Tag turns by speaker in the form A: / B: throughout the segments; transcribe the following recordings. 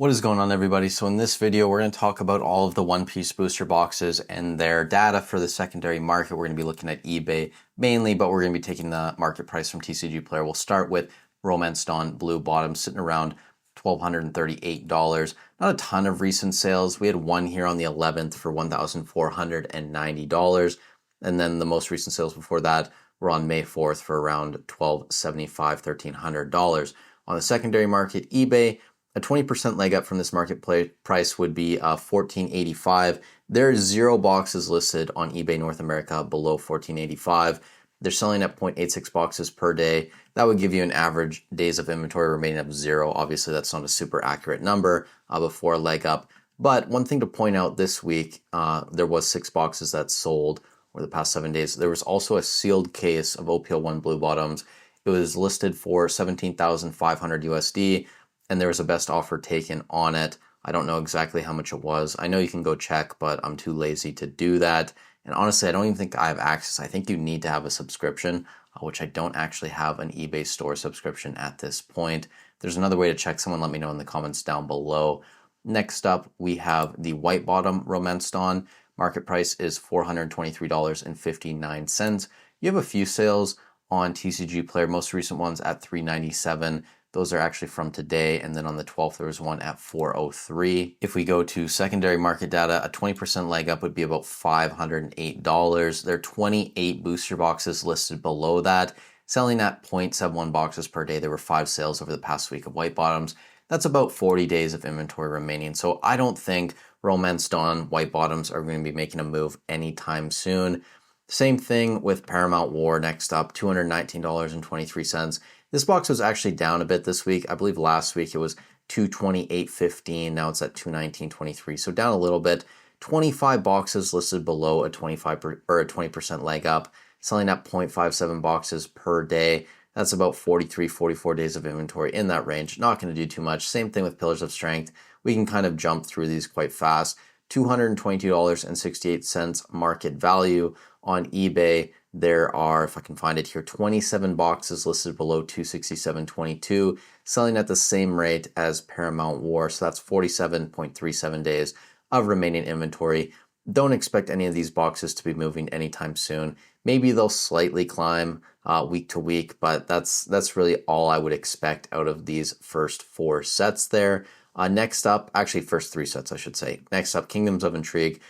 A: What is going on, everybody? So in this video, we're going to talk about all of the One Piece booster boxes and their data for the secondary market. We're going to be looking at eBay mainly, but we're going to be taking the market price from TCG Player. We'll start with Romance Dawn Blue Bottom, sitting around $1,238. Not a ton of recent sales. We had one here on the 11th for $1,490. And then the most recent sales before that were on May 4th for around $1,275, $1,300. On the secondary market, eBay, a 20% leg up from this market price would be $1,485. There's 0 boxes listed on eBay North America below $1,485. They're selling at 0.86 boxes per day. That would give you an average days of inventory remaining of 0. Obviously, that's not a super accurate number before a leg up. But one thing to point out this week, there was 6 boxes that sold over the past 7 days. There was also a sealed case of OPL1 Blue Bottoms. It was listed for $17,500 USD. And there was a best offer taken on it. I don't know exactly how much it was. I know you can go check, but I'm too lazy to do that. And honestly, I don't even think I have access. I think you need to have a subscription, which I don't actually have an eBay store subscription at this point. If there's another way to check, someone let me know in the comments down below. Next up, we have the White Bottom Romance Dawn. Market price is $423.59. You have a few sales on TCG Player, most recent ones at $397. Those are actually from today, and then on the 12th, there was one at $403. If we go to secondary market data, a 20% leg up would be about $508. There are 28 booster boxes listed below that, selling at 0.71 boxes per day. There were 5 sales over the past week of White Bottoms. That's about 40 days of inventory remaining. So I don't think Romance Dawn White Bottoms are going to be making a move anytime soon. Same thing with Paramount War next up, $219.23. This box was actually down a bit this week. I believe last week it was $228.15. Now it's at $219.23. So down a little bit. 25 boxes listed below a 20% leg up, selling at 0.57 boxes per day. That's about 43, 44 days of inventory in that range. Not going to do too much. Same thing with Pillars of Strength. We can kind of jump through these quite fast. $222.68 market value on eBay. There are, if I can find it here, 27 boxes listed below $267.22, selling at the same rate as Paramount War. So that's 47.37 days of remaining inventory. Don't expect any of these boxes to be moving anytime soon. Maybe they'll slightly climb week to week, but that's really all I would expect out of these first 4 sets there. Next up, actually first 3 sets, I should say. Next up, Kingdoms of Intrigue.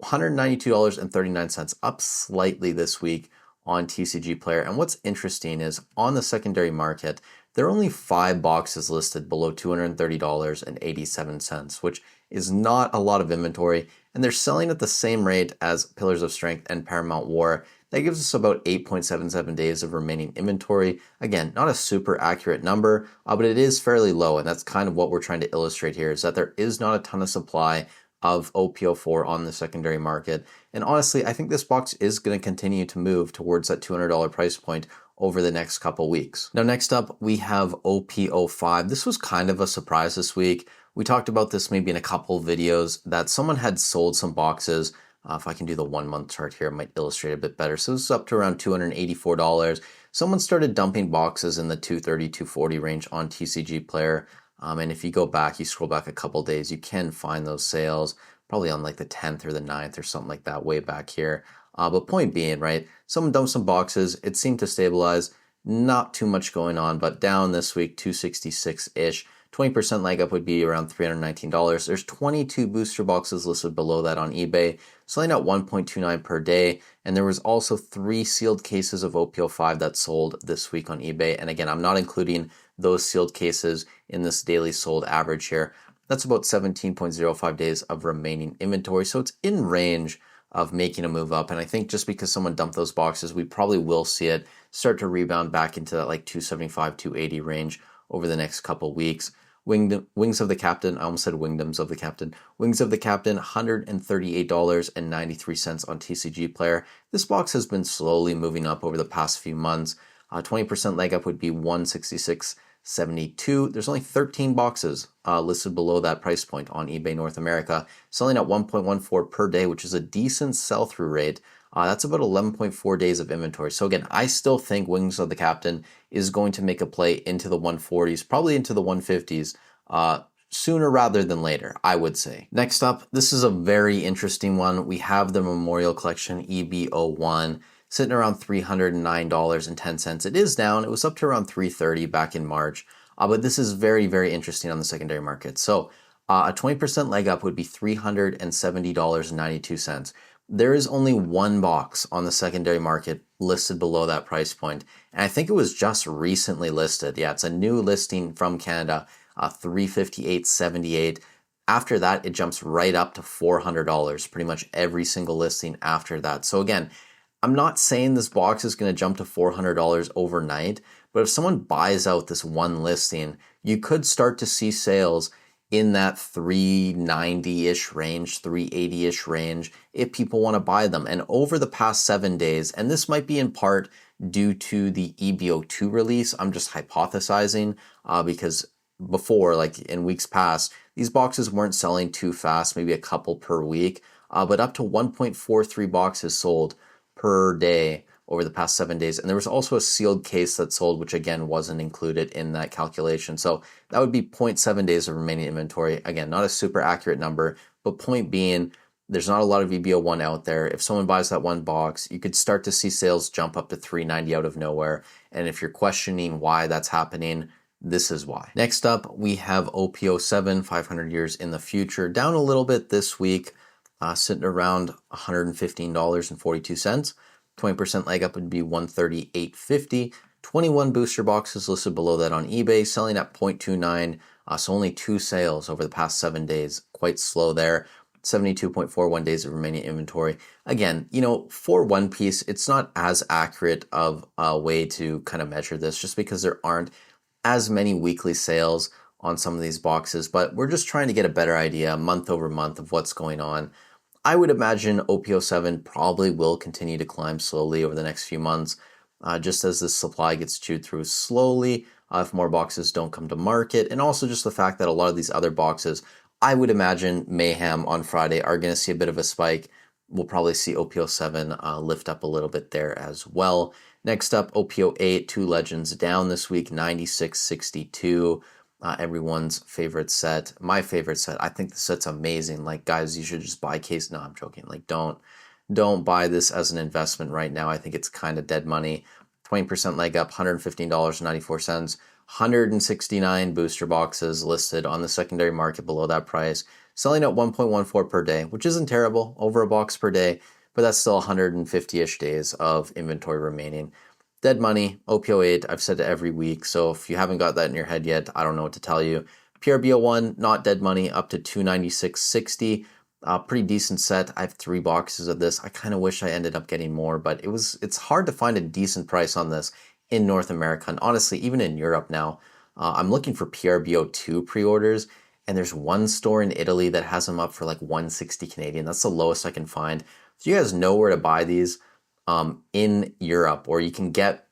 A: $192.39, up slightly this week on TCG Player. And what's interesting is on the secondary market, there are only 5 boxes listed below $230.87, which is not a lot of inventory. And they're selling at the same rate as Pillars of Strength and Paramount War. That gives us about 8.77 days of remaining inventory. Again, not a super accurate number, but it is fairly low. And that's kind of what we're trying to illustrate here, is that there is not a ton of supply of OPO4 on the secondary market. And honestly, I think this box is going to continue to move towards that $200 price point over the next couple weeks. Now, next up, we have OPO5. This was kind of a surprise this week. We talked about this maybe in a couple of videos, that someone had sold some boxes. If I can do the 1-month chart here, it might illustrate a bit better. So this is up to around $284. Someone started dumping boxes in the $230, $240 range on TCG Player. And if you go back, you scroll back a couple days, you can find those sales probably on like the 10th or the 9th or something like that way back here. But point being, right, someone dumped some boxes. It seemed to stabilize. Not too much going on, but down this week, 266-ish. 20% leg up would be around $319. There's 22 booster boxes listed below that on eBay, selling at 1.29 per day. And there was also 3 sealed cases of OPO5 that sold this week on eBay. And again, I'm not including those sealed cases in this daily sold average here. That's about 17.05 days of remaining inventory. So it's in range of making a move up. And I think just because someone dumped those boxes, we probably will see it start to rebound back into that like 275, 280 range over the next couple weeks. Wings of the Captain, I almost said Wingdoms of the Captain. Wings of the Captain, $138.93 on TCG Player. This box has been slowly moving up over the past few months. 20% leg up would be $166.72. There's only 13 boxes listed below that price point on eBay North America, selling at 1.14 per day, which is a decent sell-through rate. That's about 11.4 days of inventory. So again, I still think Wings of the Captain is going to make a play into the 140s, probably into the 150s sooner rather than later, I would say. Next up, this is a very interesting one. We have the Memorial Collection EB01 sitting around $309.10. It is down. It was up to around $330 back in March. But this is very, very interesting on the secondary market. So a 20% leg up would be $370.92. There is only one box on the secondary market listed below that price point. And I think it was just recently listed. Yeah, it's a new listing from Canada, $358.78. After that, it jumps right up to $400, pretty much every single listing after that. So again, I'm not saying this box is going to jump to $400 overnight, but if someone buys out this one listing, you could start to see sales in that 390-ish range, 380-ish range, if people want to buy them. And over the past 7 days, and this might be in part due to the EBO2 release, I'm just hypothesizing, because before, like in weeks past, these boxes weren't selling too fast, maybe a couple per week, but up to 1.43 boxes sold per day over the past 7 days. And there was also a sealed case that sold, which again wasn't included in that calculation. So that would be 0.7 days of remaining inventory. Again, not a super accurate number, but point being, there's not a lot of EBO1 out there. If someone buys that one box, you could start to see sales jump up to 390 out of nowhere. And if you're questioning why that's happening, this is why. Next up, we have OP07, 500 years in the future, down a little bit this week, sitting around $115.42. 20% leg up would be $138.50. 21 booster boxes listed below that on eBay, selling at 0.29. So only 2 sales over the past 7 days. Quite slow there. 72.41 days of remaining inventory. Again, for One Piece, it's not as accurate of a way to kind of measure this just because there aren't as many weekly sales on some of these boxes, but we're just trying to get a better idea month over month of what's going on. I would imagine OP07 probably will continue to climb slowly over the next few months, just as the supply gets chewed through slowly, if more boxes don't come to market, and also just the fact that a lot of these other boxes, I would imagine Mayhem on Friday are going to see a bit of a spike. We'll probably see OP07 lift up a little bit there as well. Next up, OP08, 2 Legends down this week, 96.62. Everyone's favorite set, my favorite set. I think the set's amazing. Like, guys, you should just buy case. No, I'm joking. Like, don't buy this as an investment right now. I think it's kind of dead money. 20% leg up, $115.94. 169 booster boxes listed on the secondary market below that price, selling at 1.14 per day, which isn't terrible, over a box per day, but that's still 150-ish days of inventory remaining. Dead money, OP08, I've said it every week, so if you haven't got that in your head yet, I don't know what to tell you. PRBO1, not dead money, up to $296.60. Pretty decent set. I have 3 boxes of this. I kind of wish I ended up getting more, but it's hard to find a decent price on this in North America, and honestly, even in Europe now. I'm looking for PRBO2 pre-orders, and there's one store in Italy that has them up for like 160 Canadian. That's the lowest I can find. So you guys know where to buy these in Europe, or you can get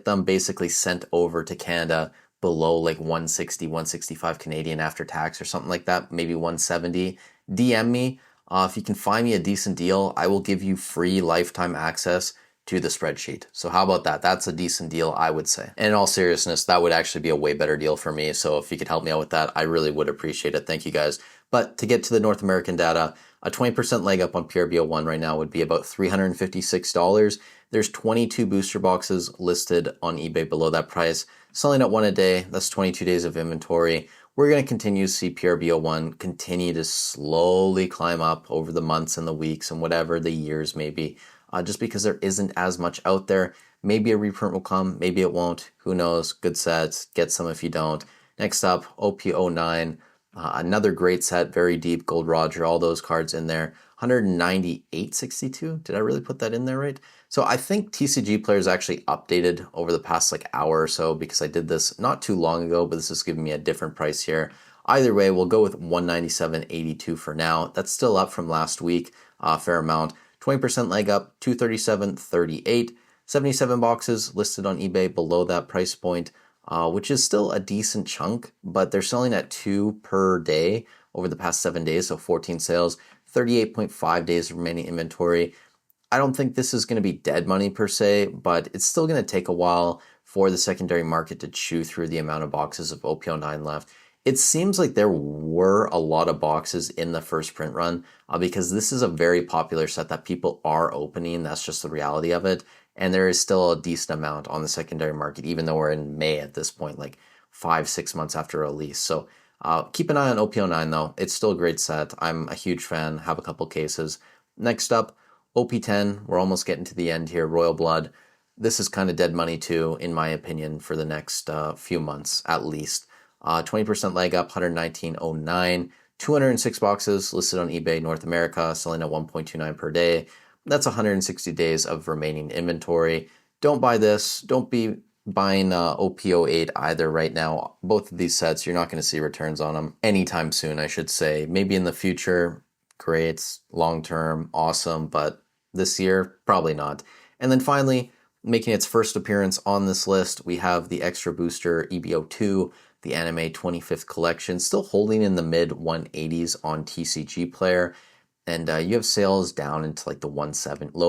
A: them basically sent over to Canada below like 160, 165 Canadian after tax or something like that, maybe 170. DM me. If you can find me a decent deal, I will give you free lifetime access to the spreadsheet. So how about that? That's a decent deal, I would say. And in all seriousness, that would actually be a way better deal for me. So if you could help me out with that, I really would appreciate it. Thank you guys. But to get to the North American data, a 20% leg up on PRBO1 right now would be about $356. There's 22 booster boxes listed on eBay below that price, selling at 1 a day. That's 22 days of inventory. We're going to continue to see PRBO1 continue to slowly climb up over the months and the weeks and whatever the years may be. Just because there isn't as much out there. Maybe a reprint will come, maybe it won't. Who knows? Good sets. Get some if you don't. Next up, OP09. Another great set, very deep, Gold Roger, all those cards in there. 198.62. Did I really put that in there right? So I think TCG Players actually updated over the past hour or so, because I did this not too long ago, but this is giving me a different price here. Either way, we'll go with 197.82 for now. That's still up from last week, fair amount. 20% leg up, 237.38. 77 boxes listed on eBay below that price point, which is still a decent chunk, but they're selling at 2 per day over the past 7 days, so 14 sales, 38.5 days remaining inventory. I don't think this is going to be dead money per se, but it's still going to take a while for the secondary market to chew through the amount of boxes of OP09 left. It seems like there were a lot of boxes in the first print run because this is a very popular set that people are opening. That's just the reality of it. And there is still a decent amount on the secondary market, even though we're in May at this point, like 5, 6 months after release. So keep an eye on OP09 though. It's still a great set. I'm a huge fan, have a couple cases. Next up, OP10. We're almost getting to the end here. Royal Blood. This is kind of dead money too, in my opinion, for the next few months at least. 20% leg up, 119.09. 206 boxes listed on eBay North America, selling at 1.29 per day. That's 160 days of remaining inventory. Don't buy this. Don't be buying OP08 either right now. Both of these sets, you're not going to see returns on them anytime soon, I should say. Maybe in the future, great, long term, awesome, but this year, probably not. And then finally, making its first appearance on this list, we have the Extra Booster EBO2, the Anime 25th Collection, still holding in the mid 180s on TCG Player. And you have sales down into like the low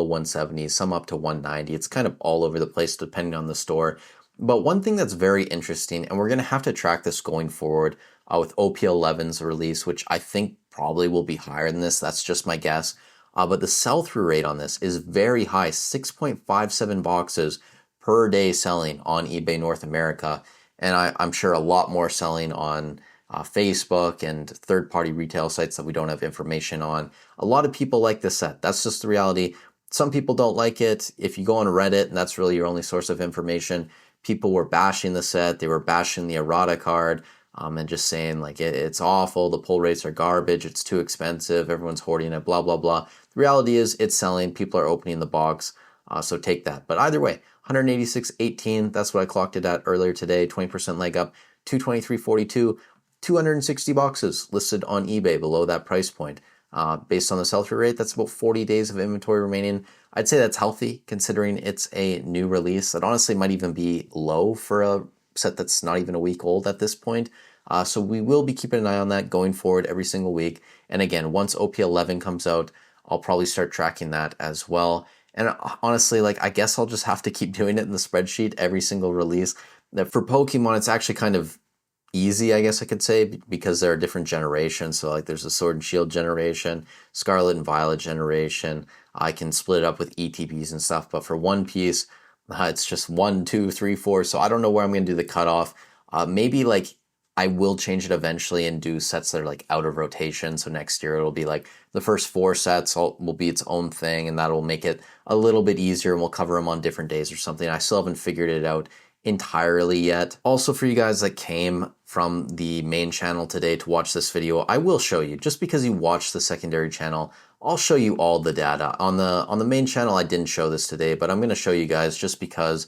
A: 170s, some up to 190. It's kind of all over the place depending on the store. But one thing that's very interesting, and we're going to have to track this going forward with OP11's release, which I think probably will be higher than this. That's just my guess. But the sell-through rate on this is very high, 6.57 boxes per day selling on eBay North America. And I'm sure a lot more selling on Facebook and third-party retail sites that we don't have information on. A lot of people like this set. That's just the reality. Some people don't like it. If you go on Reddit, and that's really your only source of information, people were bashing the set. They were bashing the errata card and just saying like it's awful. The pull rates are garbage. It's too expensive. Everyone's hoarding it, blah, blah, blah. The reality is it's selling. People are opening the box. So take that. But either way, 186.18. That's what I clocked it at earlier today. 20% leg up. 223.42. 260 boxes listed on eBay below that price point. Based on the sell-through rate, that's about 40 days of inventory remaining. I'd say that's healthy considering it's a new release. That honestly might even be low for a set that's not even a week old at this point. So we will be keeping an eye on that going forward every single week. And again, once OP11 comes out, I'll probably start tracking that as well. And honestly, like I guess I'll just have to keep doing it in the spreadsheet every single release. That for Pokemon, it's actually kind of easy, I guess I could say, because there are different generations. So like there's a Sword and Shield generation, Scarlet and Violet generation. I can split it up with ETBs and stuff, but for One Piece, it's just 1, 2, 3, 4. So I don't know where I'm going to do the cutoff. Maybe like I will change it eventually and do sets that are like out of rotation. So next year it'll be like the first 4 sets will be its own thing, and that'll make it a little bit easier, and we'll cover them on different days or something. I still haven't figured it out entirely yet. Also, for you guys that came from the main channel today to watch this video, I will show you, just because you watched the secondary channel, I'll show you all the data. On the main channel, I didn't show this today, but I'm going to show you guys just because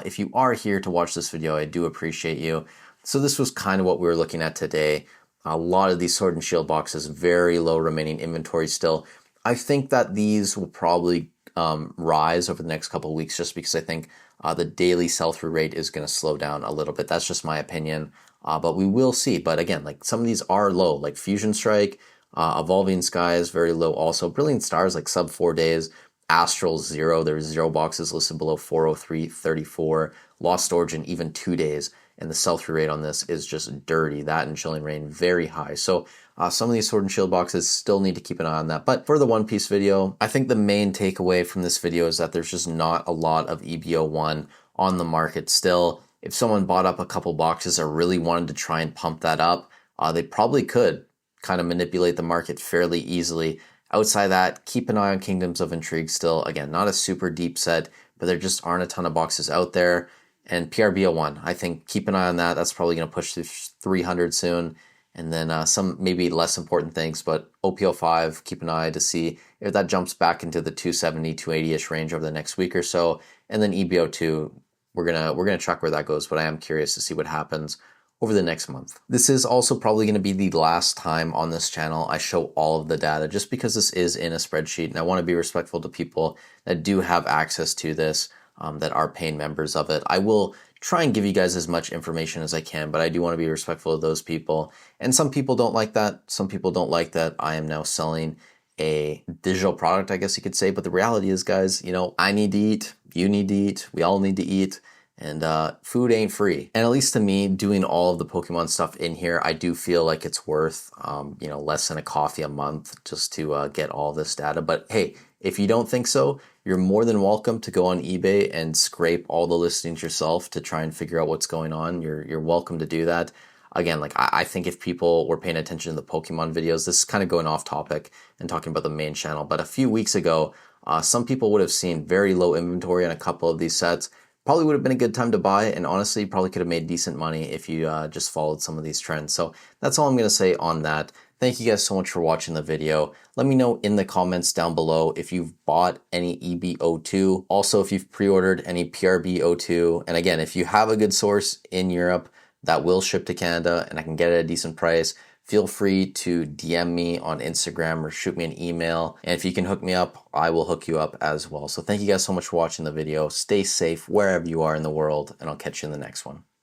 A: if you are here to watch this video, I do appreciate you. So this was kind of what we were looking at today. A lot of these Sword and Shield boxes, very low remaining inventory still. I think that these will probably rise over the next couple of weeks, just because I think the daily sell-through rate is going to slow down a little bit. That's just my opinion, but we will see. But again, like some of these are low, like Fusion Strike, Evolving Skies, very low also. Brilliant Stars, like sub 4 days. Astral 0, there's 0 boxes listed below 403.34. Lost Origin, even 2 days. And the sell-through rate on this is just dirty. That and Chilling Reign, very high. So some of these Sword and Shield boxes still need to keep an eye on that. But for the One Piece video, I think the main takeaway from this video is that there's just not a lot of EBO1 on the market still. If someone bought up a couple boxes or really wanted to try and pump that up, they probably could kind of manipulate the market fairly easily. Outside that, keep an eye on Kingdoms of Intrigue still. Again, not a super deep set, but there just aren't a ton of boxes out there. And PRBO1, I think keep an eye on that. That's probably going to push to 300 soon. And then some maybe less important things, but OPO5, keep an eye to see if that jumps back into the 270, 280-ish range over the next week or so. And then EBO2, we're gonna track where that goes, but I am curious to see what happens over the next month. This is also probably going to be the last time on this channel I show all of the data, just because this is in a spreadsheet, and I want to be respectful to people that do have access to this, that are paying members of it. I will try and give you guys as much information as I can, but I do want to be respectful of those people. And some people don't like that. Some people don't like that I am now selling a digital product, I guess you could say. But the reality is, guys, I need to eat, you need to eat, we all need to eat. And food ain't free. And at least to me, doing all of the Pokemon stuff in here, I do feel like it's worth, less than a coffee a month just to get all this data. But hey, if you don't think so, you're more than welcome to go on eBay and scrape all the listings yourself to try and figure out what's going on. You're welcome to do that. Again, like I think if people were paying attention to the Pokemon videos, this is kind of going off topic and talking about the main channel. But a few weeks ago, some people would have seen very low inventory on a couple of these sets. Probably would have been a good time to buy, and honestly, probably could have made decent money if you just followed some of these trends. So that's all I'm going to say on that. Thank you guys so much for watching the video. Let me know in the comments down below if you've bought any EB02. Also, if you've pre-ordered any PRB02. And again, if you have a good source in Europe that will ship to Canada and I can get it at a decent price, feel free to DM me on Instagram or shoot me an email. And if you can hook me up, I will hook you up as well. So thank you guys so much for watching the video. Stay safe wherever you are in the world, and I'll catch you in the next one.